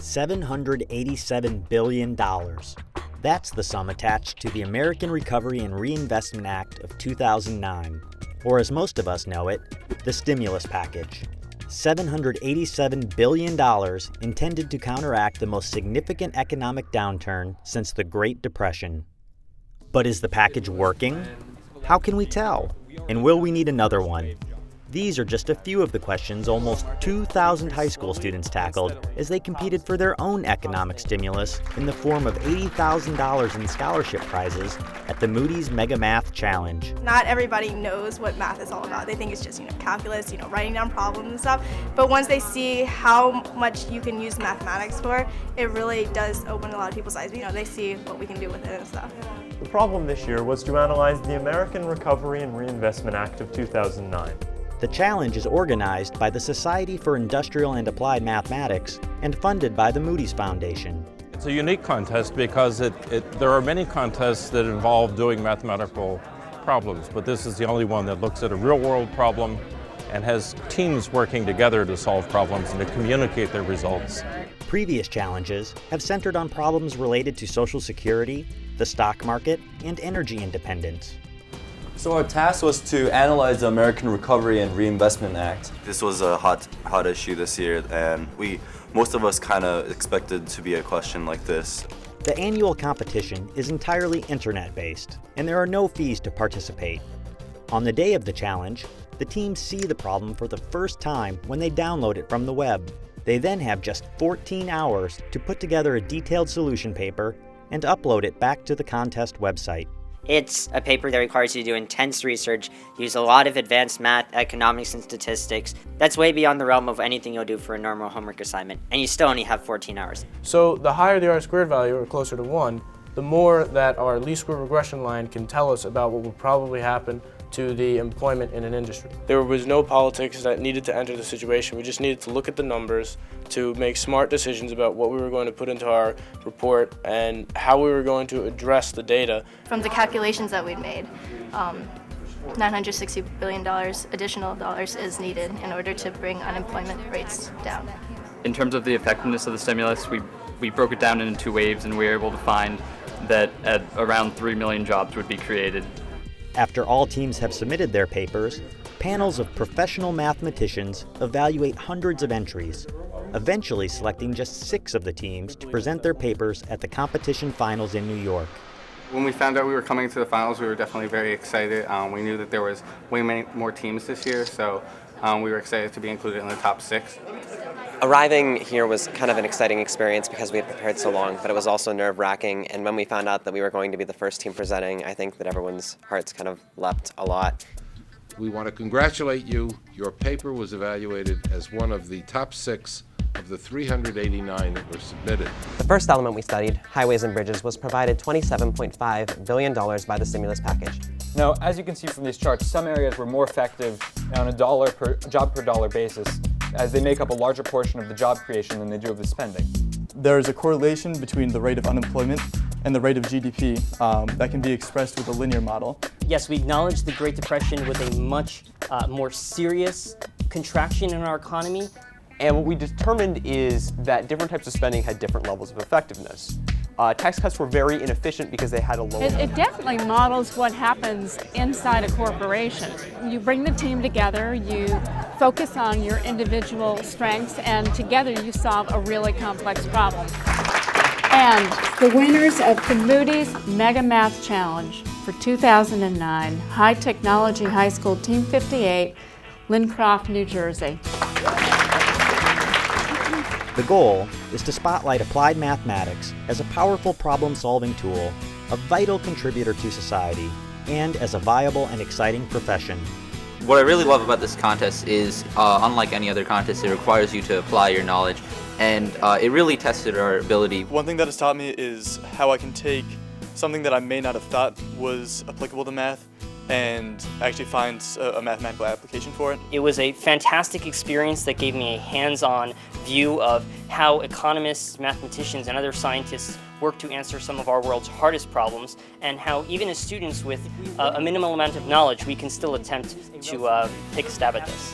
$787 billion. That's the sum attached to the American Recovery and Reinvestment Act of 2009, or as most of us know it, the stimulus package. $787 billion intended to counteract the most significant economic downturn since the Great Depression. But is the package working? How can we tell? And will we need another one? These are just a few of the questions almost 2,000 high school students tackled as they competed for their own economic stimulus in the form of $80,000 in scholarship prizes at the Moody's Mega Math Challenge. Not everybody knows what math is all about. They think it's just, calculus, writing down problems and stuff. But once they see how much you can use mathematics for, it really does open a lot of people's eyes. They see what we can do with it and stuff. The problem this year was to analyze the American Recovery and Reinvestment Act of 2009. The challenge is organized by the Society for Industrial and Applied Mathematics and funded by the Moody's Foundation. It's a unique contest because there are many contests that involve doing mathematical problems, but this is the only one that looks at a real-world problem and has teams working together to solve problems and to communicate their results. Previous challenges have centered on problems related to Social Security, the stock market, and energy independence. So our task was to analyze the American Recovery and Reinvestment Act. This was a hot issue this year, and most of us kind of expected to be a question like this. The annual competition is entirely internet-based, and there are no fees to participate. On the day of the challenge, the teams see the problem for the first time when they download it from the web. They then have just 14 hours to put together a detailed solution paper and upload it back to the contest website. It's a paper that requires you to do intense research, use a lot of advanced math, economics, and statistics. That's way beyond the realm of anything you'll do for a normal homework assignment, and you still only have 14 hours. So the higher the R-squared value, or closer to 1, the more that our least square regression line can tell us about what will probably happen to the employment in an industry. There was no politics that needed to enter the situation. We just needed to look at the numbers to make smart decisions about what we were going to put into our report and how we were going to address the data. From the calculations that we'd made, $960 billion additional dollars is needed in order to bring unemployment rates down. In terms of the effectiveness of the stimulus, we broke it down into 2 waves, and we were able to find that at around 3 million jobs would be created. After all teams have submitted their papers, panels of professional mathematicians evaluate hundreds of entries, eventually selecting just 6 of the teams to present their papers at the competition finals in New York. When we found out we were coming to the finals, we were definitely very excited. We knew that there was way many more teams this year, so we were excited to be included in the top 6. Arriving here was kind of an exciting experience because we had prepared so long, but it was also nerve-wracking. And when we found out that we were going to be the first team presenting, I think that everyone's hearts kind of leapt a lot. We want to congratulate you. Your paper was evaluated as one of the top 6 of the 389 that were submitted. The first element we studied, highways and bridges, was provided $27.5 billion by the stimulus package. Now, as you can see from these charts, some areas were more effective on a job per dollar basis, as they make up a larger portion of the job creation than they do of the spending. There is a correlation between the rate of unemployment and the rate of GDP that can be expressed with a linear model. Yes, we acknowledge the Great Depression with a much more serious contraction in our economy. And what we determined is that different types of spending had different levels of effectiveness. Tax cuts were very inefficient because they had a low... It definitely models what happens inside a corporation. You bring the team together, you focus on your individual strengths, and together you solve a really complex problem. And the winners of the Moody's Mega Math Challenge for 2009, High Technology High School Team 58, Lincroft, New Jersey. The goal is to spotlight applied mathematics as a powerful problem-solving tool, a vital contributor to society, and as a viable and exciting profession. What I really love about this contest is, unlike any other contest, it requires you to apply your knowledge, and it really tested our ability. One thing that has taught me is how I can take something that I may not have thought was applicable to math and actually find a mathematical application for it. It was a fantastic experience that gave me a hands-on view of how economists, mathematicians, and other scientists work to answer some of our world's hardest problems, and how even as students with a minimal amount of knowledge, we can still attempt to take a stab at this.